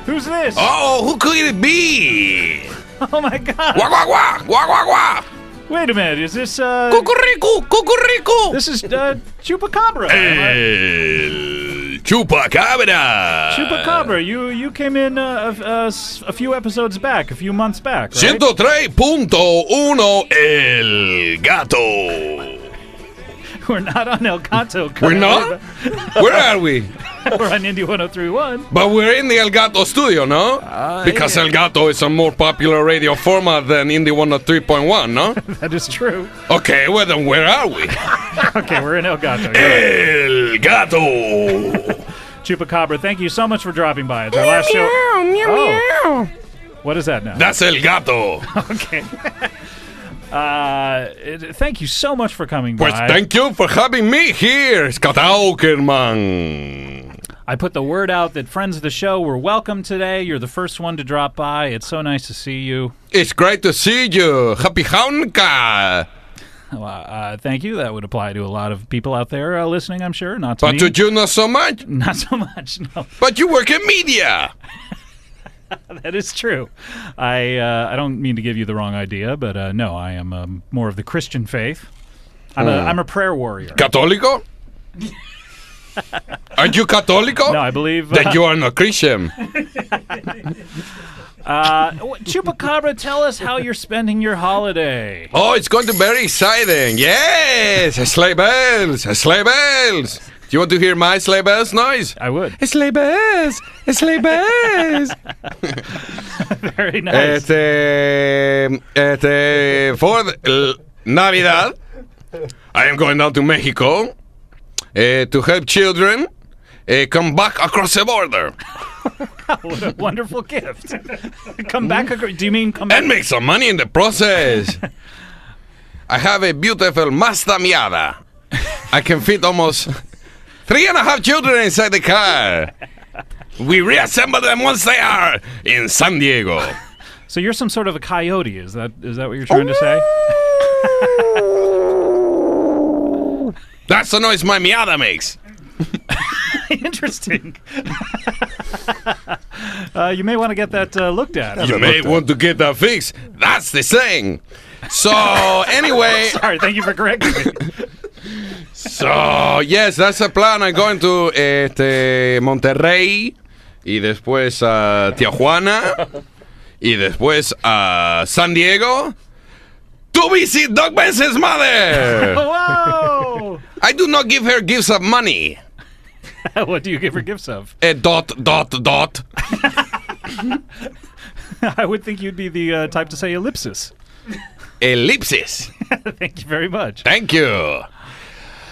Who's this? Oh, who could it be? Oh my God! Wah wah wah wah wah wah. Wait a minute, is this Cucurricu, cucurricu. This is Chupacabra. El Chupacabra. Chupacabra, you came in a few episodes back, a few months back, right? 103.1 El Gato. We're not on El Gato. We're not? Where are we? We're on Indie 103.1. But we're in the El Gato studio, no? Because yeah. El Gato is a more popular radio format than Indie 103.1, no? That is true. Okay, well then where are we? Okay, we're in El Gato. El Gato. Chupacabra, thank you so much for dropping by. It's our last show. Meow, Oh. What is that now? That's El Gato. Okay. Thank you so much for coming by. Pues thank you for having me here, Scott Aukerman. I put the word out that friends of the show were welcome today. You're the first one to drop by. It's so nice to see you. It's great to see you. Happy Hanukkah. Thank you. That would apply to a lot of people out there listening, I'm sure. Not to But me. to you, not so much. Not so much, no. But you work in media. That is true. I don't mean to give you the wrong idea, but no, I am more of the Christian faith. I'm a prayer warrior. Católico? Are you Católico? No, I believe... Then you are not Christian. Chupacabra, tell us how you're spending your holiday. Oh, it's going to be very exciting. Yes, sleigh bells, sleigh bells. Do you want to hear my sleigh bells noise? I would. Sleigh bells, sleigh bells. Very nice. For Navidad, I am going down to Mexico to help children come back across the border. What a wonderful gift. Come back. Do you mean come back? And make some money in the process. I have a beautiful Mazda Miata. I can fit almost 3.5 children inside the car. We reassemble them once they are in San Diego. So you're some sort of a coyote. Is that what you're trying to say? That's the noise my Miata makes. Interesting. You may want to get that looked at. You may want to get that fixed. That's the saying. So, anyway. Sorry, thank you for correcting me. So, yes, that's the plan. I'm going to Monterrey y después a Tijuana y después a San Diego to visit Doug Benson's mother. Whoa! I do not give her gifts of money. What do you give her gifts of? A dot. I would think you'd be the type to say ellipsis. Ellipsis. Thank you very much. Thank you.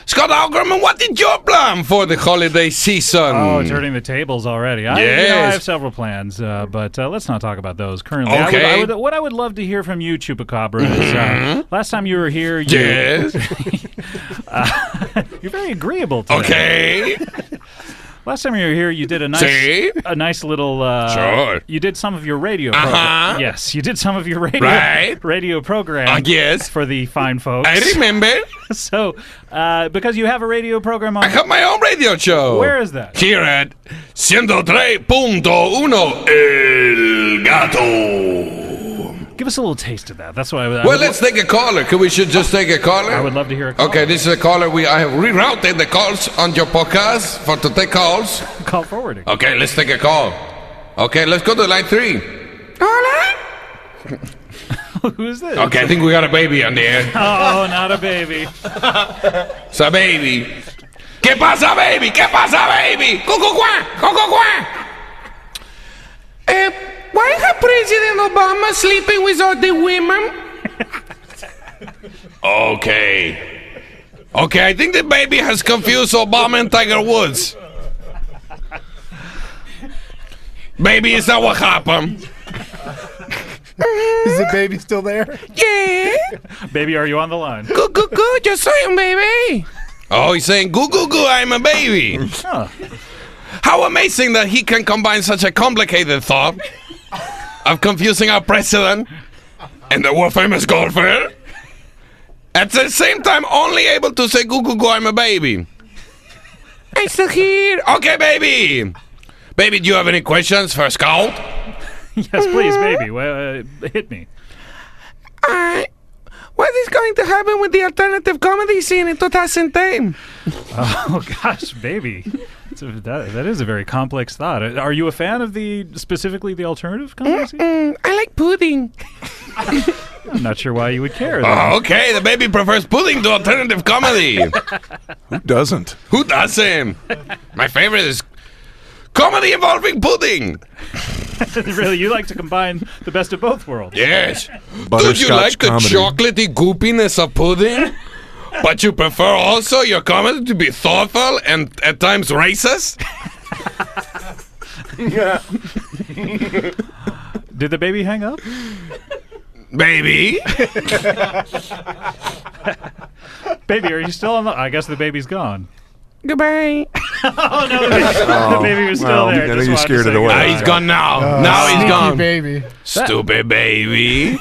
Scott Aukerman, what is your plan for the holiday season? Oh, turning the tables already. Yes. I have several plans, but let's not talk about those currently. Okay. What I would love to hear from you, Chupacabra, is last time you were here... Yes. You're very agreeable today. Okay. Last time you were here, you did a nice little... Sure. You did some of your radio program. Yes, you did some of your radio program. Yes. For the fine folks. I remember. So, because you have a radio program on... I have my own radio show. Where is that? Here at 103.1 El Gato. Give us a little taste of that. That's what I would... Well, let's take a caller. Could we just take a caller? I would love to hear a call. Okay, this is a caller. I have rerouted the calls on your podcast to take calls. Call forwarding. Okay, let's take a call. Okay, let's go to line 3. Hola. Who is this? Okay, I think we got a baby on the air. Oh, not a baby. It's a baby. ¿Qué pasa, baby? ¿Qué pasa, baby? Cucucuá, cucucuá. Why is President Obama sleeping with all the women? Okay, I think the baby has confused Obama and Tiger Woods. Baby, is that what happened? Is the baby still there? Yeah. Baby, are you on the line? Goo, goo, goo, just saying, baby. Oh, he's saying, goo, goo, goo, I'm a baby. Huh. How amazing that he can combine such a complicated thought of confusing our president and the world-famous golfer, at the same time only able to say, goo, goo, goo, I'm a baby. I'm still here. Okay, baby. Baby, do you have any questions for Scout? Yes, please, baby. Hit me. What is going to happen with the alternative comedy scene in 2010? Oh, gosh, baby. That is a very complex thought. Are you a fan of specifically the alternative comedy scene? I like pudding. I'm not sure why you would care. Oh, okay, the baby prefers pudding to alternative comedy. Who doesn't? Who doesn't? My favorite is comedy involving pudding. Really, you like to combine the best of both worlds. Yes. Don't you like the chocolatey goopiness of pudding? But you prefer also your comedy to be thoughtful and at times racist? Yeah. Did the baby hang up? Baby? Baby, are you still on the... I guess the baby's gone. Goodbye. Oh, no, the baby was still there. I think you scared it away. Ah, he's gone now. Now he's gone. Baby. Stupid baby.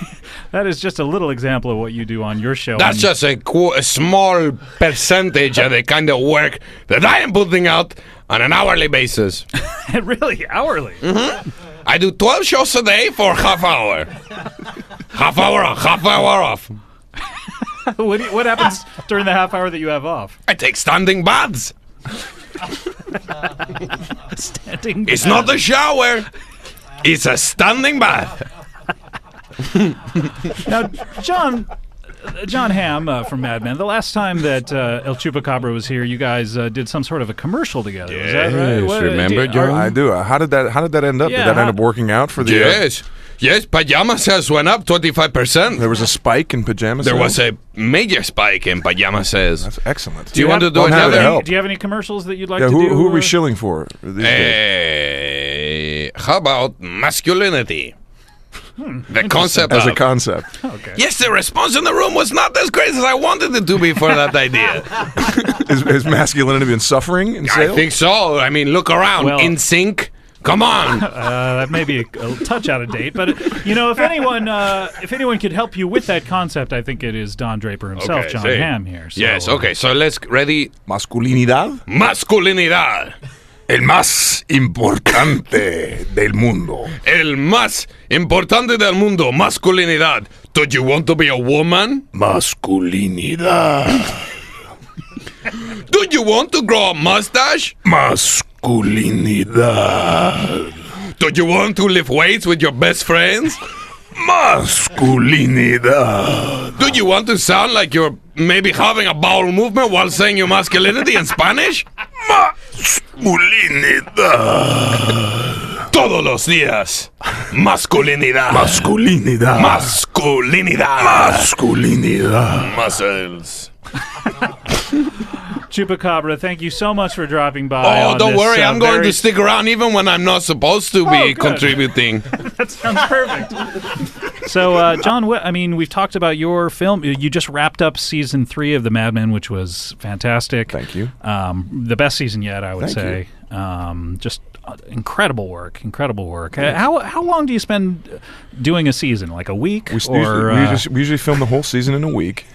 That is just a little example of what you do on your show. That's just a small percentage of the kind of work that I am putting out on an hourly basis. Really? Hourly? Mm-hmm. I do 12 shows a day for half hour. Half hour on, half hour off. What happens during the half hour that you have off? I take standing baths. Standing It's not a shower. It's a standing bath. Now, Jon Hamm from Mad Men, the last time that El Chupacabra was here, you guys did some sort of a commercial together. Is that right? Yes, remember, John? I do. How did that end up? Yeah, did that end up working out for the... Yes, pajama sales went up 25%. There was a spike in pajama There sales? was a major spike in pajama sales. That's excellent. Do you want to do Don't have another? to help. Do you have any commercials that you'd like Yeah, to do? who are we shilling for these days? How about masculinity? The concept As of a concept. Okay. Yes, the response in the room was not as great as I wanted it to be for that idea. Has masculinity been suffering in I sales? think so. I mean, look around. Well- In sync. Come on. That may be a touch out of date, but if anyone could help you with that concept, I think it is Don Draper himself, Okay, Jon see. Hamm here. So, Yes, okay. So let's ready. Masculinidad. Masculinidad. El más importante del mundo. El más importante del mundo. Masculinidad. Do you want to be a woman? Masculinidad. Do you want to grow a mustache? Masculinidad. Do you want to lift weights with your best friends? Masculinidad. Do you want to sound like you're maybe having a bowel movement while saying your masculinity in Spanish? Masculinidad. Todos los días. Masculinidad. Masculinidad. Masculinidad. Masculinidad. Muscles. Chupacabra, thank you so much for dropping by. Oh, don't worry. I'm going very... to stick around even when I'm not supposed to be good. contributing. That sounds perfect. So, John, we've talked about your film. You just wrapped up season 3 of The Mad Men, which was fantastic. Thank you. The best season yet, I would say. Just incredible work. How long do you spend doing a season? Like a week? We usually film the whole season in a week.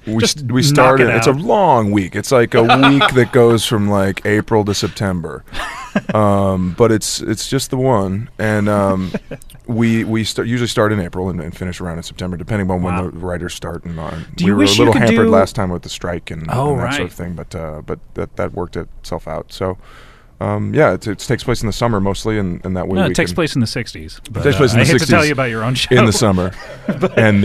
We start it. It's a long week. It's like a week that goes from like April to September. But it's just the one, and we usually start in April and finish around in September, depending on when the writers start. And we were a little hampered last time with the strike and that sort of thing, but that worked itself out. So. It takes place in the summer mostly, and that way it takes place in the 60s. It takes place in the 60s. I hate to tell you about your own show. In the summer. And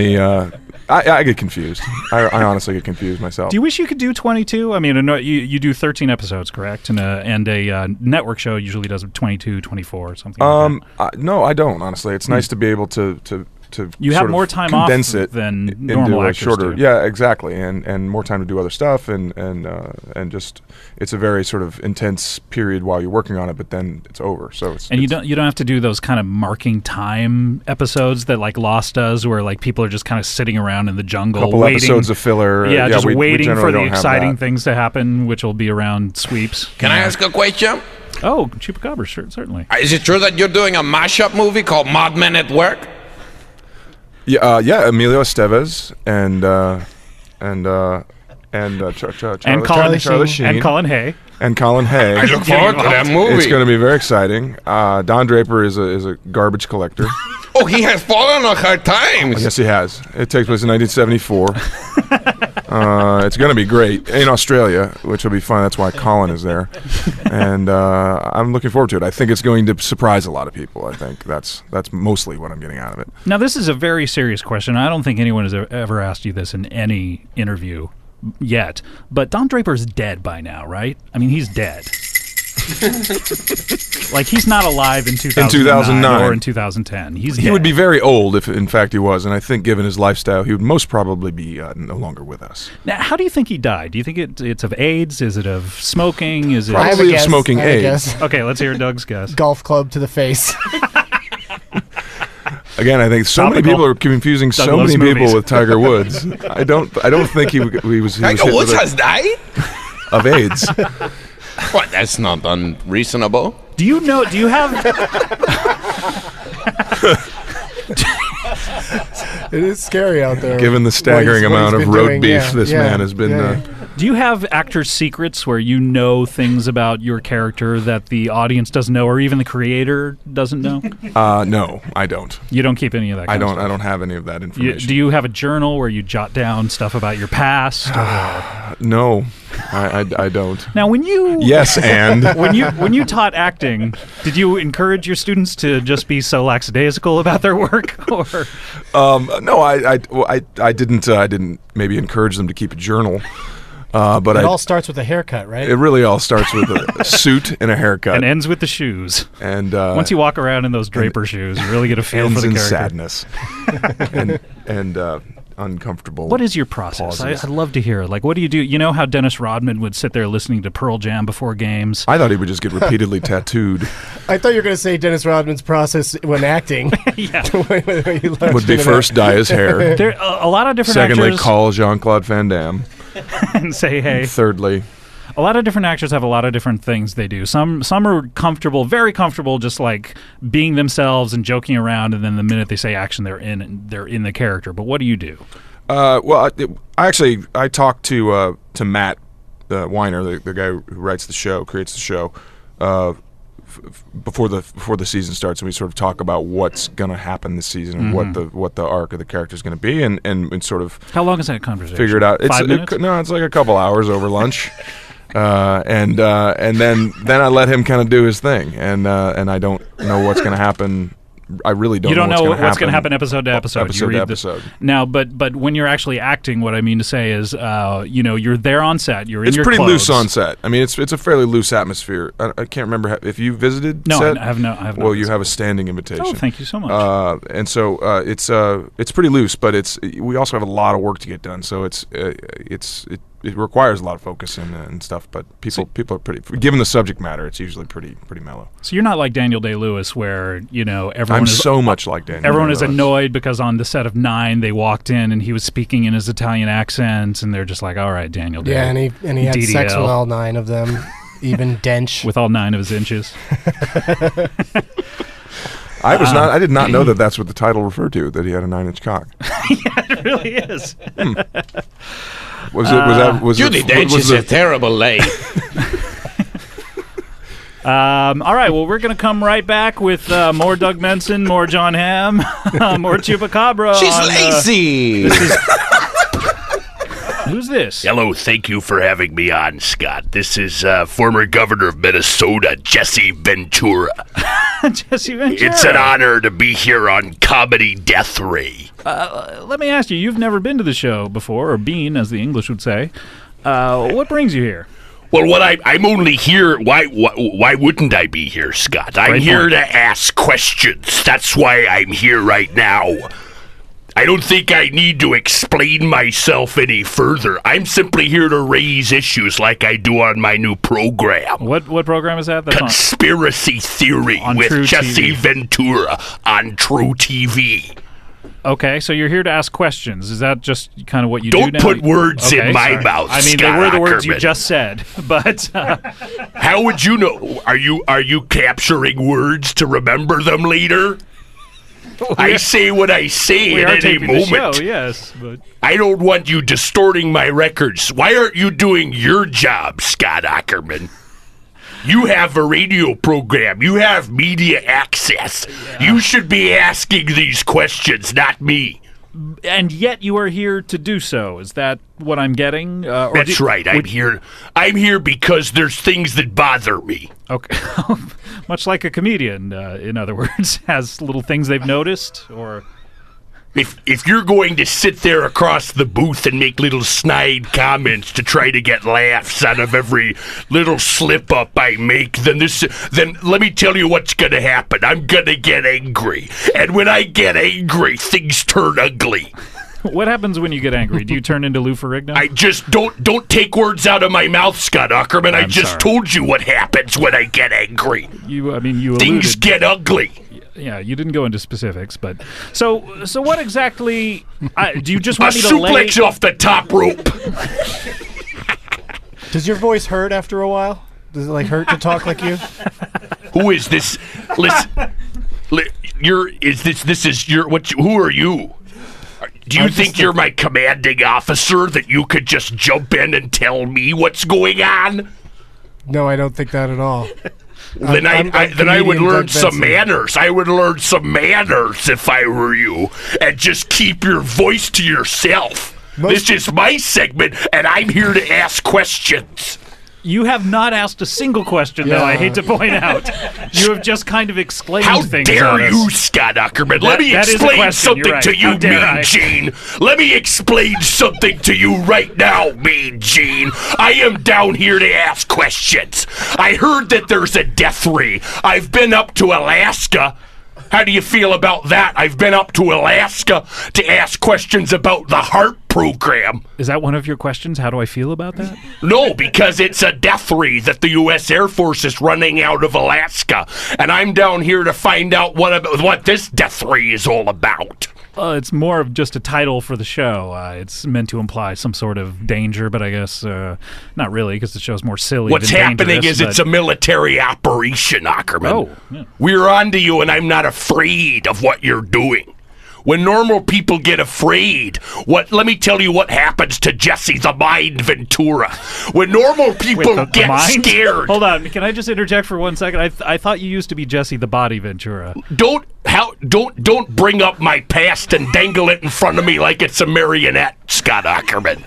I get confused. I honestly get confused myself. Do you wish you could do 22? I mean, you do 13 episodes, correct? And a network show usually does 22, 24, something like that. No, I don't, honestly. It's nice to be able to you have more time off it than normal actors shorter. do. Yeah, exactly, and more time to do other stuff, and just it's a very sort of intense period while you're working on it, but then it's over. So you don't have to do those kind of marking time episodes that like Lost does, where like people are just kind of sitting around in the jungle, couple waiting, episodes of filler. just waiting for the exciting things. things to happen, which will be around sweeps. Can I ask a question? Oh, Chupacabra, certainly. Is it true that you're doing a mashup movie called Mad Men at Work? Yeah, Emilio Estevez and Charlie Sheen. And Colin Hay. and Colin Hay. I look forward to that movie. It's going to be very exciting. Don Draper is a garbage collector. Oh, he has fallen on hard times. Yes, he has. It takes place in 1974. It's going to be great in Australia, which will be fun. That's why Colin is there. And I'm looking forward to it. I think it's going to surprise a lot of people. I think that's mostly what I'm getting out of it. Now, this is a very serious question. I don't think anyone has ever asked you this in any interview yet. But Don Draper's dead by now, right? I mean, he's dead. Like, he's not alive in 2009 or in 2010. He dead. Would be very old if, in fact, he was. And I think, given his lifestyle, he would most probably be no longer with us. Now, how do you think he died? Do you think it's of AIDS? Is it of smoking? Is it probably of smoking AIDS? Okay, let's hear Doug's guess. Golf club to the face. Again, I think so many people are confusing so many people with Tiger Woods. I don't think he was. Tiger Woods has died of AIDS. What? That's not unreasonable. Do you have? It is scary out there. Given the staggering amount of road beef this man has been. Do you have actor secrets where you know things about your character that the audience doesn't know, or even the creator doesn't know? No, I don't. You don't keep any of that. I don't have any of that information. Do you have a journal where you jot down stuff about your past? No, I don't. Now, when you when you taught acting, did you encourage your students to just be so lackadaisical about their work, or? No, I didn't maybe encourage them to keep a journal. But it all starts with a haircut, right? It really all starts with a suit and a haircut, and ends with the shoes. And once you walk around in those Draper shoes, you really get a feel for the character. Sadness and uncomfortable. What is your process? I'd love to hear. Like, what do? You know how Dennis Rodman would sit there listening to Pearl Jam before games? I thought he would just get repeatedly tattooed. I thought you were going to say Dennis Rodman's process when acting. Yeah, would be first dye his hair. There a lot of different. Secondly, actors call Jean-Claude Van Damme. And say hey. Thirdly, a lot of different actors have a lot of different things they do. Some are comfortable, very comfortable, just like being themselves and joking around. And then the minute they say action, they're in the character. But what do you do? Well, I talked to Matt Weiner, the guy who writes the show, creates the show, before the season starts, and we sort of talk about what's going to happen this season and what the arc of the character is going to be, and sort of how long is that conversation? Figure it out. 5 minutes? It's like a couple hours over lunch, and then I let him kind of do his thing, and I don't know what's going to happen. I really don't. You don't know what's going to happen episode to episode. Episode to episode. Now, but when you're actually acting, what I mean to say is, you're there on set. You're in It's your pretty clothes. loose on set. I mean, it's a fairly loose atmosphere. I can't remember if you visited. No, set? I have not. Well, you have a standing invitation. Oh, thank you so much. And so it's pretty loose, but we also have a lot of work to get done. So it requires a lot of focus and stuff. But people are pretty, given the subject matter, it's usually pretty mellow. So you're not like Daniel Day-Lewis, where everyone. I'm so much like Daniel. Everyone is annoyed because on the set of 9 they walked in and he was speaking in his Italian accent, and they're just like, "All right, Daniel Day." Yeah, and he had DDL. sex with all 9 of them, even Dench with all 9 of his inches. I did not know that that's what the title referred to. That he had a 9-inch cock. Yeah, it really is. Judi Dench is a terrible lady. All right, well, we're going to come right back with more Doug Benson, more Jon Hamm, more Chupacabra. She's lazy. Who's this? Hello, thank you for having me on, Scott. This is former governor of Minnesota, Jesse Ventura. Jesse Ventura. It's an honor to be here on Comedy Death Ray. Let me ask you, you've never been to the show before, or been, as the English would say. What brings you here? Well, I'm only here. Why wouldn't I be here, Scott? I'm here to ask questions. That's why I'm here right now. I don't think I need to explain myself any further. I'm simply here to raise issues like I do on my new program. What program is that? Conspiracy Theory on with True Jesse TV. Ventura on True TV. Okay, so you're here to ask questions. Is that just kind of what you do now? Don't put words in my mouth, I mean, Scott they were the words you Aukerman. just said, but... How would you know? Are you capturing words to remember them later? I say what I say at any moment. The show, yes, but I don't want you distorting my records. Why aren't you doing your job, Scott Aukerman? You have a radio program. You have media access. Yeah. You should be asking these questions, not me. And yet you are here to do so. Is that what I'm getting? That's right. I'm here. I'm here because there's things that bother me. Okay. Much like a comedian, in other words, has little things they've noticed, or... If you're going to sit there across the booth and make little snide comments to try to get laughs out of every little slip up I make, then let me tell you what's going to happen. I'm going to get angry, and when I get angry, things turn ugly. What happens when you get angry? Do you turn into Lou Ferrigno? I just don't take words out of my mouth, Scott Aukerman. I just told you what happens when I get angry. You things get ugly. Yeah, you didn't go into specifics, but so what exactly? Do you just want me to suplex off the top rope? Does your voice hurt after a while? Does it hurt to talk like you? Who is this? Listen, who are you? Do you think you're my commanding officer that you could just jump in and tell me what's going on? No, I don't think that at all. Then I would learn some manners. I would learn some manners if I were you, and just keep your voice to yourself. This is my segment, and I'm here to ask questions. You have not asked a single question, though, I hate to point out. You have just kind of exclaimed things. How dare you, Scott Aukerman? Let me explain something to you, Mean Gene. Let me explain something to you right now, Mean Gene. I am down here to ask questions. I heard that there's a death ray. I've been up to Alaska. How do you feel about that? I've been up to Alaska to ask questions about the HAARP program. Is that one of your questions? How do I feel about that? No, because it's a death ray that the U.S. Air Force is running out of Alaska. And I'm down here to find out what this death ray is all about. It's more of just a title for the show. It's meant to imply some sort of danger, but I guess not really, because the show's more silly. What's happening is it's a military operation, Aukerman. Oh, yeah. We're on to you, and I'm not afraid of what you're doing. When normal people get afraid, let me tell you what happens to Jesse the Mind Ventura. When normal people get scared. Hold on, can I just interject for 1 second? I thought you used to be Jesse the Body Ventura. Don't bring up my past and dangle it in front of me like it's a marionette, Scott Aukerman.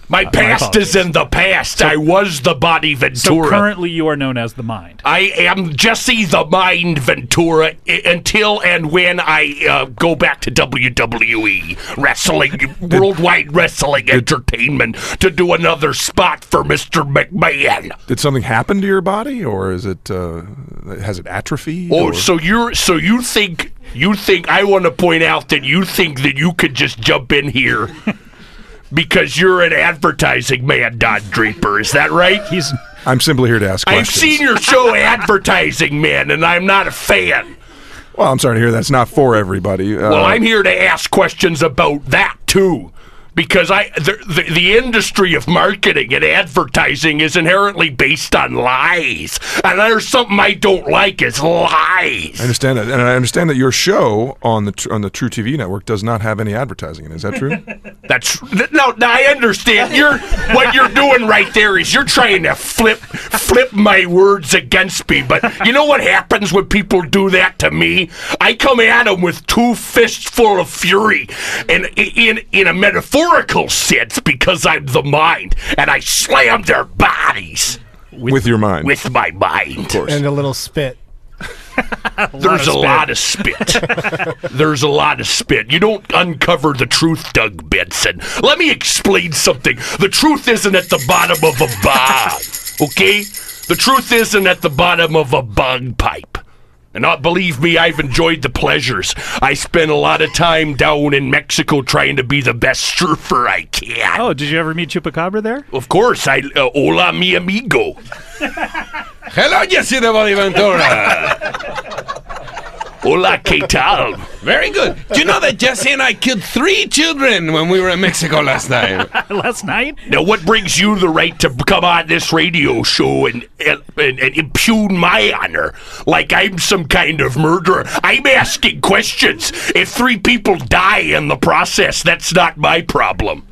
My past is in the past. I was the Body Ventura. So currently you are known as the Mind. I am Jesse the Mind Ventura until and when I go back to WWE Wrestling, Worldwide Wrestling Entertainment to do another spot for Mr. McMahon. Did something happen to your body, or is it has it atrophied? Oh, so you think I want to point out that you think that you could just jump in here because you're an advertising man, Don Draper. Is that right? I'm simply here to ask questions. I've seen your show, Advertising Man, and I'm not a fan. Well, I'm sorry to hear that's not for everybody. Well, I'm here to ask questions about that, too. Because the industry of marketing and advertising is inherently based on lies. And there's something I don't like is lies. I understand that. And I understand that your show on the True TV network does not have any advertising in it. Is that true? No, I understand. What you're doing right there is you're trying to flip my words against me. But you know what happens when people do that to me? I come at them with 2 fists full of fury. And in a metaphorical sense, because I'm the mind, and I slam their bodies. With your mind. With my mind. Of course. And a little spit. There's a lot of spit. There's a lot of spit. You don't uncover the truth, Doug Benson. Let me explain something. The truth isn't at the bottom of a bog, okay? The truth isn't at the bottom of a bug pipe. And believe me, I've enjoyed the pleasures. I spent a lot of time down in Mexico trying to be the best surfer I can. Oh, did you ever meet Chupacabra there? Of course. Hola, mi amigo. Hello, Jesse the Body Ventura. Hola, ¿qué tal? Very good. Do you know that Jesse and I killed 3 children when we were in Mexico last night? Last night? Now, what brings you the right to come on this radio show and impugn my honor like I'm some kind of murderer? I'm asking questions. If 3 people die in the process, that's not my problem.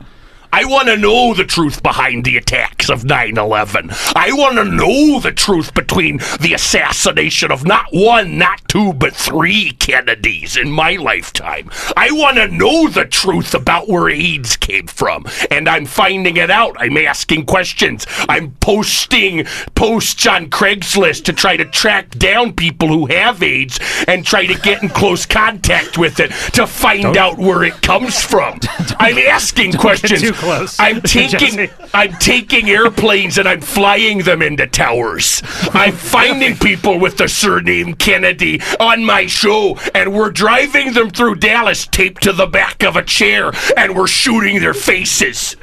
I want to know the truth behind the attacks of 9/11. I want to know the truth between the assassination of not one, not two, but 3 Kennedys in my lifetime. I want to know the truth about where AIDS came from, and I'm finding it out. I'm asking questions. I'm posting posts on Craigslist to try to track down people who have AIDS and try to get in close contact with it to find out where it comes from. I'm asking questions. Too close. I'm taking airplanes and I'm flying them into towers. I'm finding people with the surname Kennedy on my show, and we're driving them through Dallas taped to the back of a chair, and we're shooting their faces.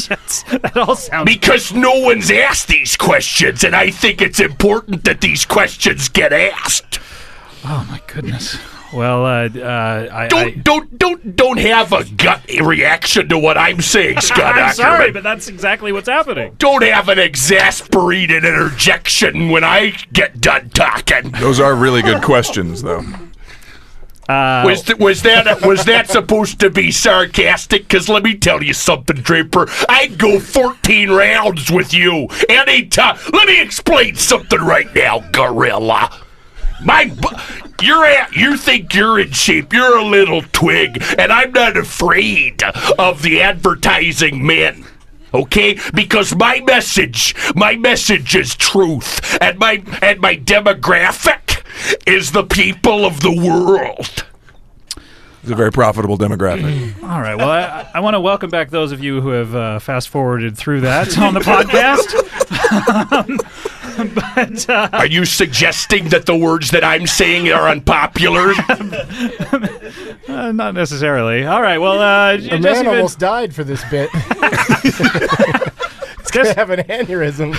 That all sounds Because no one's asked these questions, and I think it's important that these questions get asked. Oh my goodness. Well, Don't have a gut reaction to what I'm saying, Scott Aukerman. I'm sorry, but that's exactly what's happening. Don't have an exasperated interjection when I get done talking. Those are really good questions, though. Was that supposed to be sarcastic? Because let me tell you something, Draper. I'd go 14 rounds with you anytime. Let me explain something right now, Gorilla. You think you're in shape. You're a little twig, and I'm not afraid of the advertising men. Okay? Because my message is truth, and my demographic is the people of the world. It's a very profitable demographic. All right. Well, I want to welcome back those of you who have fast-forwarded through that on the podcast. Are you suggesting that the words that I'm saying are unpopular? Not necessarily. All right. Well, a man almost died for this bit. It's going to have an aneurysm.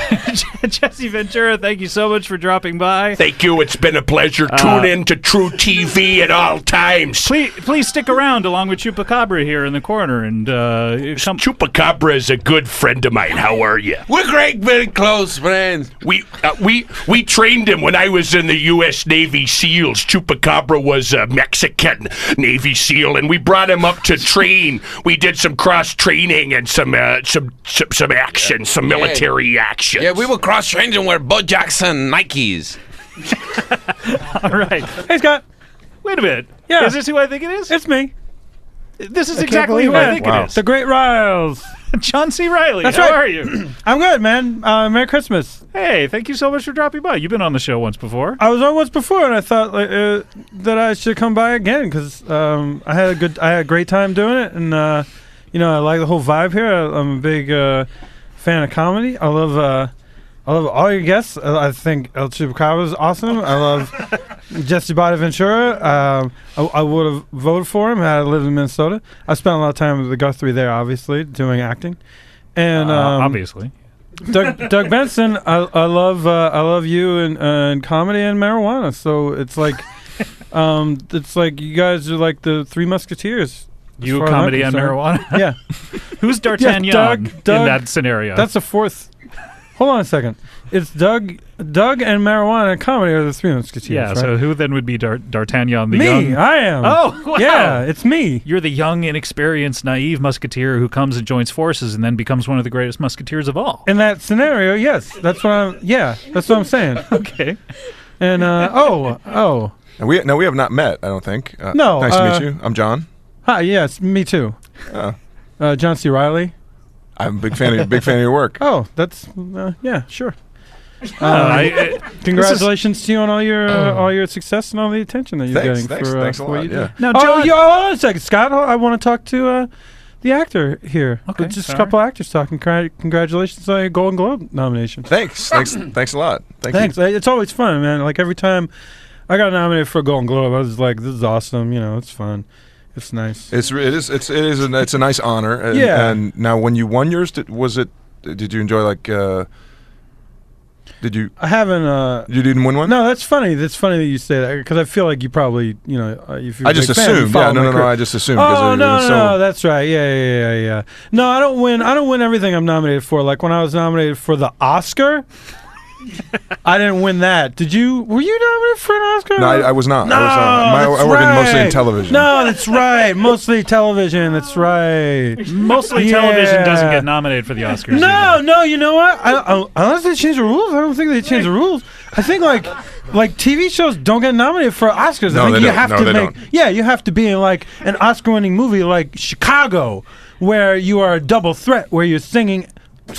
Jesse Ventura, thank you so much for dropping by. Thank you. It's been a pleasure. Tune in to True TV at all times. Please stick around along with Chupacabra here in the corner. And Chupacabra is a good friend of mine. How are you? We're great, very close friends. We trained him when I was in the U.S. Navy SEALs. Chupacabra was a Mexican Navy SEAL, and we brought him up to train. We did some cross training and some action, some military action. Yeah, we were cross-training with Bo Jackson Nikes. all right. Hey, Scott. Wait a minute. Yeah. Is this who I think it is? It's me. This is I exactly can't who I believe think Wow. it is. The Great Riles. John C. Reilly. That's How right. are you? I'm good, man. Merry Christmas. Hey, thank you so much for dropping by. You've been on the show once before. I was on once before, and I thought that I should come by again because I had a great time doing it, and I like the whole vibe here. I'm a big fan of comedy. I love all your guests. I think El Chupacabra is awesome. I love Jesse Ventura. I would have voted for him had I lived in Minnesota. I spent a lot of time with the Guthrie there, obviously, doing acting. And Obviously. Doug Benson, I love you and comedy and marijuana. So it's like you guys are like the Three Musketeers. You, comedy, and marijuana? Yeah. Who's D'Artagnan Doug, in that scenario? That's the fourth. Hold on a second. It's Doug and marijuana and comedy are the Three Musketeers. yeah, right? so who then would be D'Artagnan, the Me, young... I am. Oh, wow. Yeah, it's me. You're the young, inexperienced, naive musketeer who comes and joins forces and then becomes one of the greatest musketeers of all. In that scenario, yes, that's what I'm saying. Okay. And And we have not met, I don't think. No, Nice to meet you. I'm John. Hi, yes, me too. John C. Reilly. I'm a big fan of your work. Oh, that's yeah, sure. Congratulations to you on all your success and all the attention that you're getting Thanks a for what lot. you do. Yeah. Now, Oh, John, hold on a second, Scott. I want to talk to the actor here. Okay, Just sorry. a couple actors talking. Congratulations on your Golden Globe nomination. Thanks a lot. Thanks. It's always fun, man. Like every time I got nominated for a Golden Globe, I was like, "This is awesome." It's fun. It's nice. It's a nice honor. And, Yeah. And now, when you won yours, did you enjoy I haven't. You didn't win one? No, that's funny. That's funny that you say that because I feel like you probably, if you're I just assumed. Yeah, no. I just assumed. Oh no, that's right. Yeah. No, I don't win. I don't win everything I'm nominated for. Like when I was nominated for the Oscar, I didn't win that. Did you? Were you nominated for an Oscar? No, I was not. No, I work in mostly in television. No, that's right. Mostly television. That's right. Mostly television doesn't get nominated for the Oscars. No. You know what? Unless they change the rules, I don't think they change the rules. I think like TV shows don't get nominated for Oscars. No, I think they you don't. have No, to they make. don't. Yeah, you have to be in like an Oscar-winning movie like Chicago, where you are a double threat, where you're singing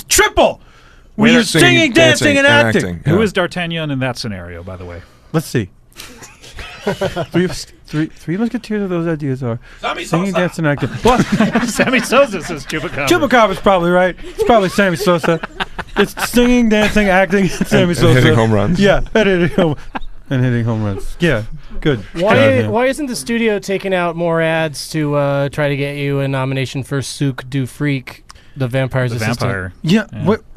triple. Where you're singing, dancing, and acting. Who is D'Artagnan in that scenario, by the way? Let's see. Three musketeers of those ideas are singing, dancing, and acting. What? Sammy Sosa says Chupacabra. Chupacabra's probably right. It's probably Sammy Sosa. It's singing, dancing, acting, Sammy Sosa. And hitting home runs. Yeah, and hitting home runs. Yeah, good. Why isn't the studio taking out more ads to try to get you a nomination for Souk du Freak, the vampire's assistant? Vampire. Yeah,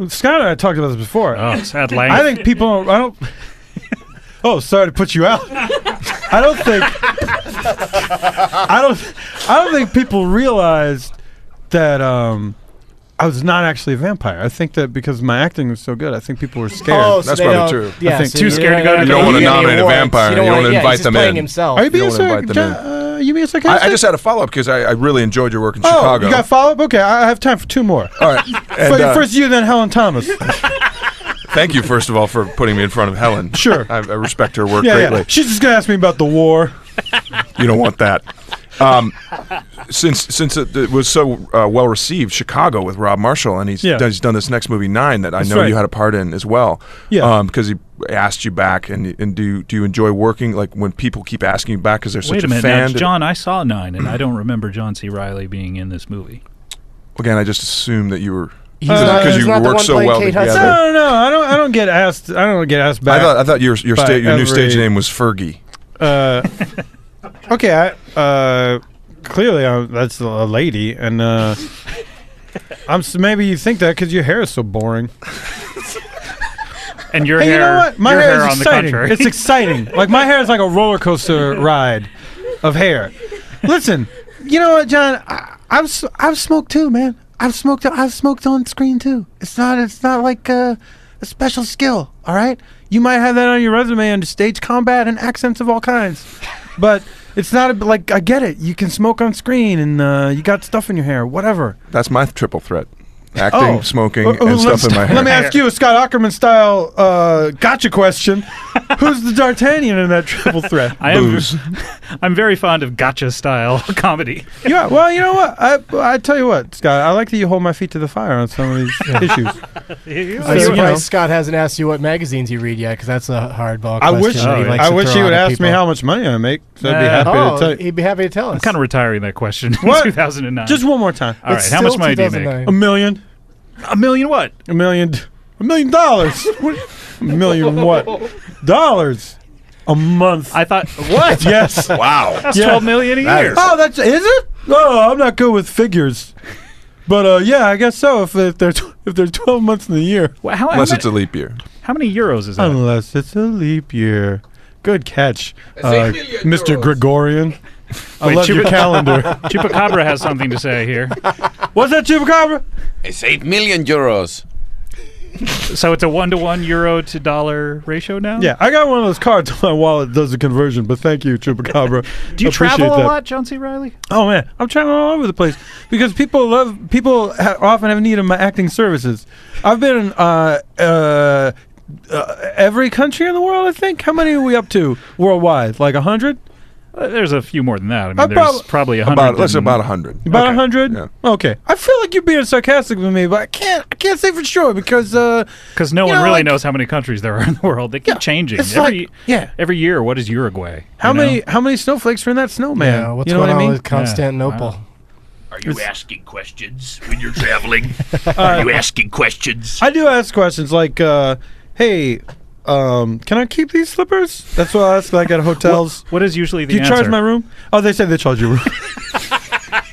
Scott and I talked about this before. Oh, it's at length. I think people. I don't. Oh, sorry to put you out. I don't think people realized that I was not actually a vampire. I think that because my acting was so good, I think people were scared. Oh, so That's they probably don't- true. Yeah, I think so too scared to go to You don't want to nominate a awards. vampire. You don't want to yeah, invite he's just them playing in. himself. Are you being don't wanna invite them you being sarcastic? I just had a follow-up because I really enjoyed your work in Chicago. Oh, you got follow-up? Okay, I have time for two more. All right. And, First you, then Helen Thomas. thank you, first of all, for putting me in front of Helen. Sure. I respect her work Yeah, greatly. yeah. She's just going to ask me about the war. You don't want that. Since it was so well received, Chicago with Rob Marshall, and he's done this next movie 9 that I know right. you had a part in as well. Yeah. Because he asked you back, and do you enjoy working like when people keep asking you back because they're such Wait a minute, fan? now, John. I saw 9, and I don't remember John C. Reilly being in this movie. Again, I just assumed that you were Because you worked so well together. No, I don't get asked. I don't get asked back. I thought your new stage every- name was Fergie. Okay, clearly that's a lady, and maybe you think that because your hair is so boring. And your Hey, hair, you know what? My your hair is on the exciting. contrary. It's exciting. Like my hair is like a roller coaster ride of hair. Listen, you know what, John? I've smoked too, man. I've smoked on screen too. It's not like a special skill. All right, you might have that on your resume under stage combat and accents of all kinds, but it's not like I get it. You can smoke on screen and you got stuff in your hair, whatever. That's my triple threat: acting, smoking, and stuff in my hair. Let me ask you a Scott Aukerman style gotcha question. Who's the D'Artagnan in that triple threat? I'm very fond of gotcha style comedy. Yeah, well, you know what? I tell you what, Scott. I like that you hold my feet to the fire on some of these issues. I'm surprised Scott hasn't asked you what magazines you read yet, because that's a hardball question. I wish he would ask me how much money I make. So I'd be happy to tell you. He'd be happy to tell us. I'm kind of retiring that question in What? 2009. Just one more time. All right, how much money do you make? $1 million. $1 million what? $1 million. $1 million. What? $1 million what? Dollars a month. I thought what? Yes. Wow. That's $12 million a year. Oh, is it? Oh, I'm not good with figures. But yeah, I guess so. If there's 12 months in the year, Well, Unless it's a leap year. how many euros is that? unless it's a leap year. Good catch, It's 8 million Mr. euros. Gregorian. I Wait, love your calendar. Chupacabra has something to say here. What's that, Chupacabra? It's 8 million euros. So it's a 1-to-1 euro to dollar ratio now? Yeah, I got one of those cards on my wallet that does the conversion, but thank you, Chupacabra. Do you travel Appreciate a that. lot, John C. Reilly? Oh man, I'm traveling all over the place because people often have need of my acting services. I've been in every country in the world, I think. How many are we up to worldwide? Like 100? There's a few more than that. I mean, About- there's probably 100. Let's say about 100. About Okay. 100? Yeah. Okay. I feel like you're being sarcastic with me, but I can't say for sure because Because no you one know, really like- knows how many countries there are in the world. They keep Yeah, changing. it's Every like- every year, what is Uruguay? how you know? many snowflakes are in that snowman? Yeah, what's you know going what I mean? on with Constantinople? Wow. Are you asking questions when you're traveling? Are you asking questions? I do ask questions like, hey, can I keep these slippers? That's what I ask like at hotels. What is usually the Do you answer? charge my room? Oh, they said they charge you room.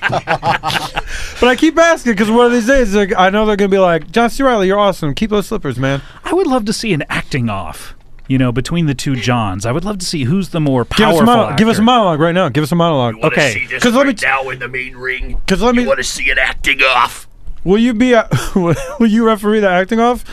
But I keep asking because one of these days I know they're going to be like, John C. Reilly, you're awesome. Keep those slippers, man. I would love to see an acting off. Between the two Johns, I would love to see who's the more Give powerful. us a actor. monologue right now. Give us a monologue. You want to Okay, see this 'cause let me right now in the main ring? Because let me. You want to see it acting off? Will you be? Will you referee the acting off,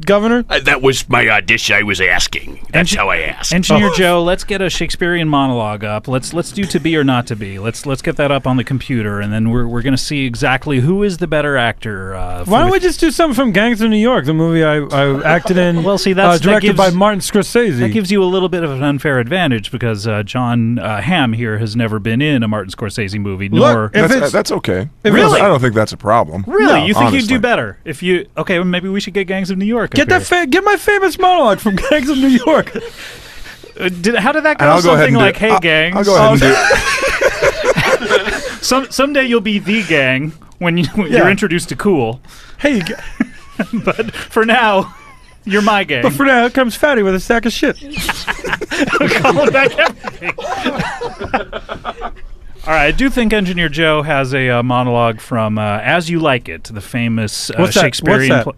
Governor? That was my audition. I was asking. That's how I asked. Engineer Joe, let's get a Shakespearean monologue up. Let's do To Be or Not to Be. Let's get that up on the computer, and then we're going to see exactly who is the better actor. Why don't we just do something from Gangs of New York, the movie I acted in? Well, see, that's directed by Martin Scorsese. That gives you a little bit of an unfair advantage because Jon Hamm here has never been in a Martin Scorsese movie. Look, that's okay. Really? I don't think that's a problem. Really? No, you think honestly. you'd do better if you? Okay, well, maybe we should get Gangs of New York. Get my famous monologue from Gangs of New York. How did that go? I'll go ahead Something and like, "Hey, gangs." I'll go ahead and do it. Someday you'll be the gang when you're introduced to Cool. Hey, but for now, you're my gang. But for now, here comes Fatty with a sack of shit. Calling back everything. All right, I do think Engineer Joe has a monologue from As You Like It, the famous Shakespearean. What's that?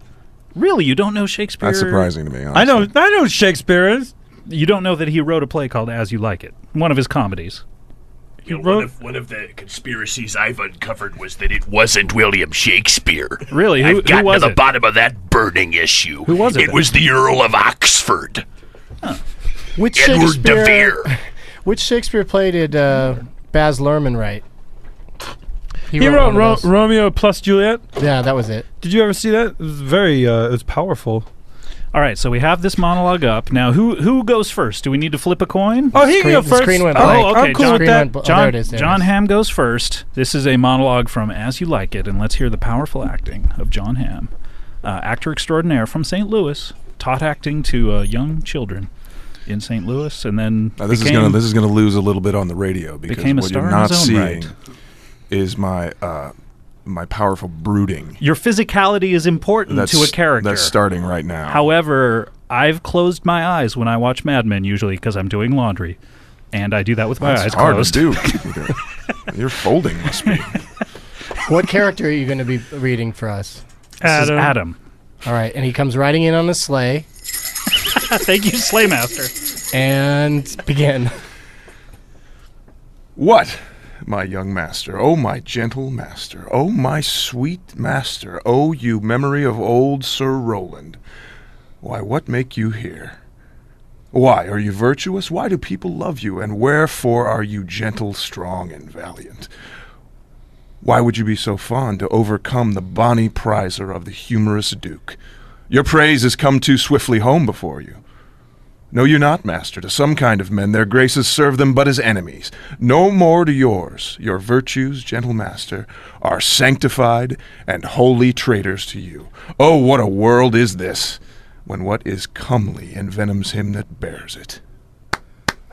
Really, you don't know Shakespeare? That's surprising to me. Honestly. I know Shakespeare is. You don't know that he wrote a play called As You Like It, one of his comedies. One of the conspiracies I've uncovered was that it wasn't William Shakespeare. Really? I've gotten who was to the it? bottom of that burning issue. Who was it? It was the Earl of Oxford. Huh. Which Edward de Vere. Which Shakespeare play did Baz Luhrmann write? He wrote Romeo plus Juliet. Yeah, that was it. Did you ever see that? It was very. It was powerful. All right, so we have this monologue up. Now, who goes first? Do we need to flip a coin? Oh, he can go The first. screen went blank. Oh, okay. I'm cool with that. There it is. Jon Hamm goes first. This is a monologue from As You Like It, and let's hear the powerful acting of Jon Hamm, actor extraordinaire from St. Louis, taught acting to young children in St. Louis, and then this is gonna lose a little bit on the radio because became a what star you're in not his own seeing right. is my powerful brooding. Your physicality is important to a character. That's starting right now. However, I've closed my eyes when I watch Mad Men, usually because I'm doing laundry, and I do that with my eyes hard closed. to do. Your folding must be. What character are you going to be reading for us? This is Adam. All right, and he comes riding in on a sleigh. Thank you, Slaymaster. And begin. What, my young master, oh my gentle master, oh my sweet master, oh you memory of old Sir Roland, why what make you here? Why are you virtuous? Why do people love you? And wherefore are you gentle, strong, and valiant? Why would you be so fond to overcome the bonny prizer of the humorous duke? Your praise has come too swiftly home before you. Know you not, master, to some kind of men their graces serve them but as enemies. No more to yours. Your virtues, gentle master, are sanctified and holy traitors to you. Oh, what a world is this, when what is comely envenoms him that bears it.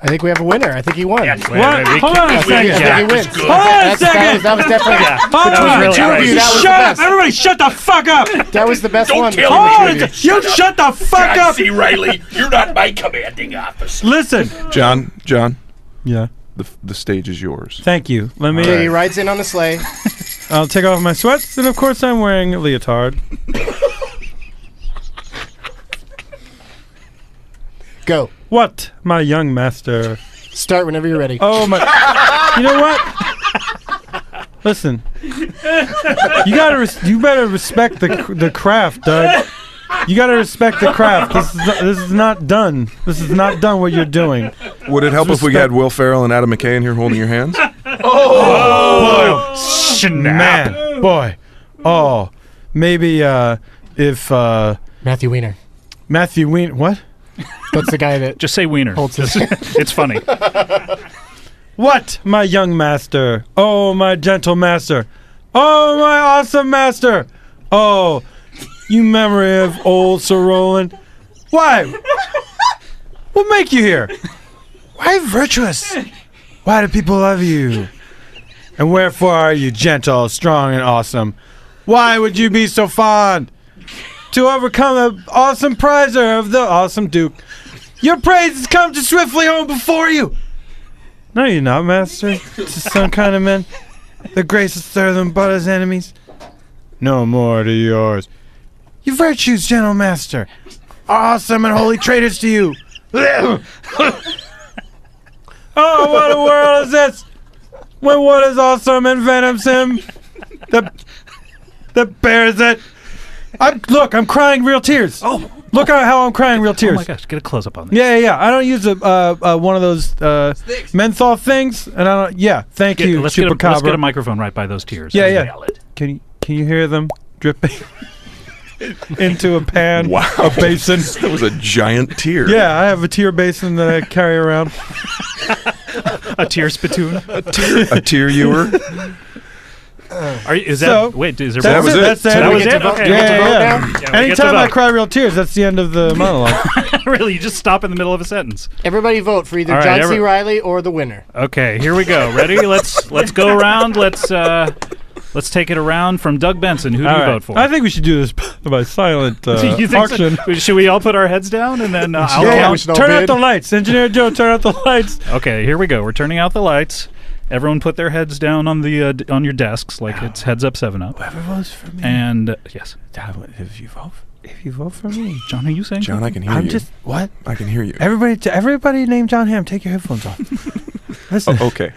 I think we have a winner. I think he won. What? Hold on a second. I think he wins. Hold on a second. That was definitely Between the two of you, that was the Shut up! best. Everybody, shut the fuck up! That was the best Don't one. kill between the me. two of you. You shut the fuck John up! C. Reilly, you're not my commanding officer. Listen. John, Yeah. the stage is yours. Thank you. Let me. Okay, he rides in on a sleigh. I'll take off my sweats, and of course I'm wearing a leotard. Go. What, my young master? Start whenever you're ready. Oh my! You know what? Listen, you better respect the craft, Doug. You gotta respect the craft. This is not done. This is not done. What you're doing. Would it help if we had Will Ferrell and Adam McKay in here holding your hands? Man, boy. Oh, maybe if Matthew Weiner. Matthew Weiner. What? That's the guy that Just say Wiener. holds his. It's funny. What, my young master? Oh, my gentle master. Oh, my awesome master. Oh, you memory of old Sir Roland. Why? What make you here? Why virtuous? Why do people love you? And wherefore are you gentle, strong, and awesome? Why would you be so fond to overcome the awesome prizer of the awesome duke? Your praise has come too swiftly home before you. No, you're not, master. To some kind of men, the graces serve them but as enemies. No more to yours. Your virtues, gentle master, awesome and holy traitors to you. Oh, what a world is this, when what is awesome envenoms him that bears it. I'm crying real tears. Oh, look at how I'm crying real tears. Oh my gosh, get a close up on this. Yeah. I don't use one of those menthol things, and I don't. Yeah, thank you, Let's get Chupacabra. a microphone right by those tears. Yeah. Can you hear them dripping into a pan? Wow. A basin. That was a giant tear. Yeah, I have a tear basin that I carry around. A tear spittoon. A tear ewer. Is So, that? Wait, is there? that was it. That's That it. was it. Okay. Yeah. we get to Anytime I vote. cry real tears, that's the end of the monologue. Really, you just stop in the middle of a sentence. Everybody vote for either All right, John C. Reilly or the winner. Okay, here we go. Ready? Let's go around. Let's take it around from Doug Benson. Who do All you right. vote for? I think we should do this by silent You think auction. so? Should we all put our heads down and then I'll Yeah, count? we should all Turn out bid. the lights. Engineer Joe, turn out the lights. Okay, here we go. We're turning out the lights. Everyone put their heads down on the on your desks like it's heads up 7-Up. Whoever votes for me. And yes, If you vote for me. John, are you saying? John, I something? can hear you. What? I can hear you. Everybody named Jon Hamm, take your headphones off. Listen. Oh, okay.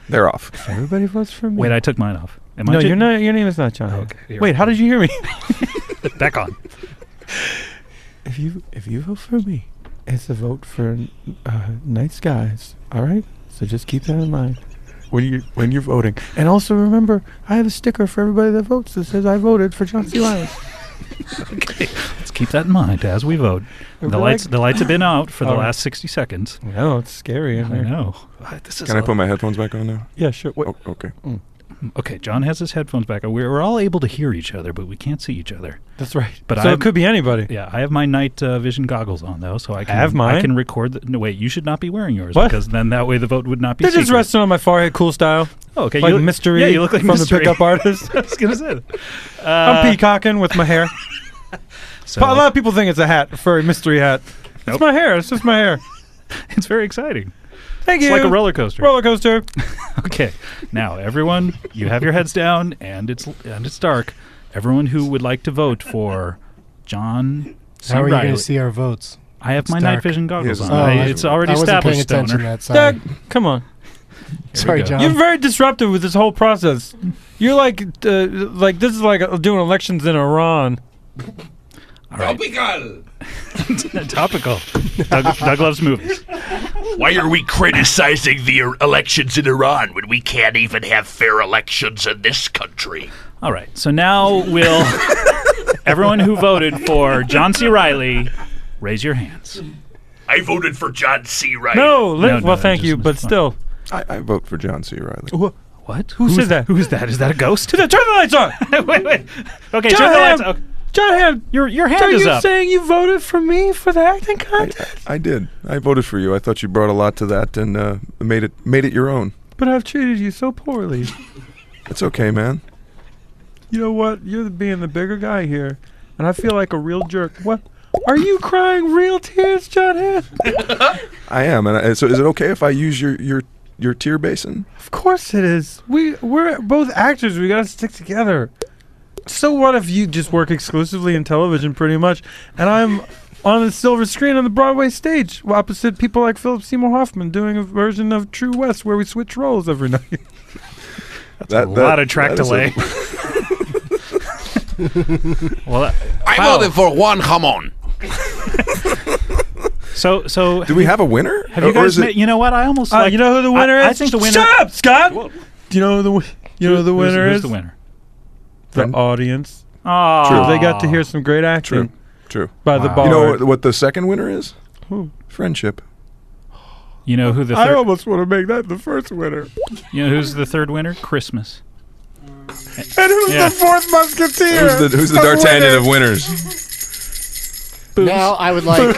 They're off. Everybody votes for me. Wait, I took mine off. Am I No, ju- you're not. Your name is not Jon Hamm. Okay, here Wait, we how did you hear me? Back on. If you vote for me, it's a vote for nice guys. All right. So just keep that in mind when you're voting. And also remember, I have a sticker for everybody that votes that says I voted for John C. Reilly. Okay, let's keep that in mind as we vote. The lights have been out for the All right. last 60 seconds. No, it's scary in I there. know. This is Can I put my headphones back on now? Yeah, sure. Wait. Oh, okay. Okay, John has his headphones back. We're all able to hear each other, but we can't see each other. That's right. But so I'm- it could be anybody. Yeah, I have my night vision goggles on though, so I can have mine? I can record. No, wait, you should not be wearing yours What? because then that way the vote would not be. They're just secret. resting on my forehead, cool style. Oh, okay, Like you look, mystery Yeah, you look like from mystery. the pickup artist. I was gonna say. that. I'm peacocking with my hair. So, A lot of people think it's a hat, a furry mystery hat. Nope. It's my hair. It's just my hair. it's very exciting. Thank It's you. like a roller coaster. Roller coaster. Okay, now everyone, you have your heads down, and it's dark. Everyone who would like to vote for John C. How are you Reilly, going to see our votes? I have It's my night dark. vision goggles Yes. on. Oh, It's already I wasn't paying established. attention to Stoner. that. Sorry. Doug, come on. Sorry, go. John. You're very disruptive with this whole process. You're like this is like doing elections in Iran. All right. Tropical. Topical. Doug loves movies. Why are we criticizing the elections in Iran when we can't even have fair elections in this country? All right, so now we'll everyone who voted for John C. Reilly, raise your hands. I voted for John C. Reilly. No, No, well, thank just- you, but still. I vote for John C. Reilly. What? Who said that? Who's that? Is that a ghost? Turn the lights on. wait. Okay, John turn the lights. Hamm. Okay. John Hamm, Your hand are is you up. saying you voted for me for the acting contest? I did. I voted for you. I thought you brought a lot to that and made it your own. But I've treated you so poorly. It's okay, man. You know what? You're being the bigger guy here, and I feel like a real jerk. What? Are you crying real tears, Jon Hamm? I am. And so, is it okay if I use your tear basin? Of course it is. We're both actors. We gotta stick together. So what if you just work exclusively in television, pretty much, and I'm on the silver screen on the Broadway stage, opposite people like Philip Seymour Hoffman doing a version of True West where we switch roles every night. A lot of track that is delay. Well, I wow. voted for Juan Hamon. So Do we have a winner? have you Or guys? is it- You know what? I almost like. You know who the winner is? I think the winner. Shut up, Scott. Whoa. Do you know who the winner who's is? the winner? The Friend? audience. Oh, They got to hear some great acting True. by the Wow. bar. You know what the second winner is? Who? Friendship. You know who the I third? almost want to make that the first winner. You know who's the third winner? Christmas. And who's Yeah. the fourth musketeer? Who's the D'Artagnan of winners? Now I would like,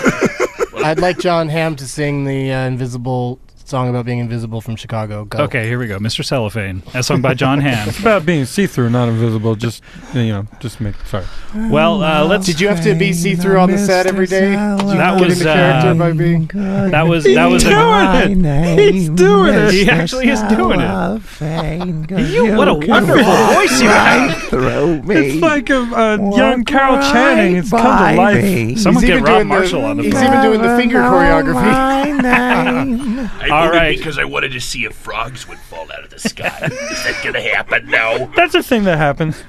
I'd like Jon Hamm to sing the Invisible song about being invisible from Chicago. Go. Okay, here we go. Mr. Cellophane, a song by Jon Hamm. It's about being see-through, not invisible. Just make. Sorry. Well, let's. Did you have to be see-through on the set every day? Did you That get was, into character by being? That was a. He's doing it. He actually is doing it. You, what a wonderful voice you have. It's like a young Carol Channing. It's come to life. Someone He's get even Rob doing Marshall on the He's phone. even doing the finger choreography. I All voted right. because I wanted to see if frogs would fall out of the sky. Is that going to happen? No. That's a thing that happens.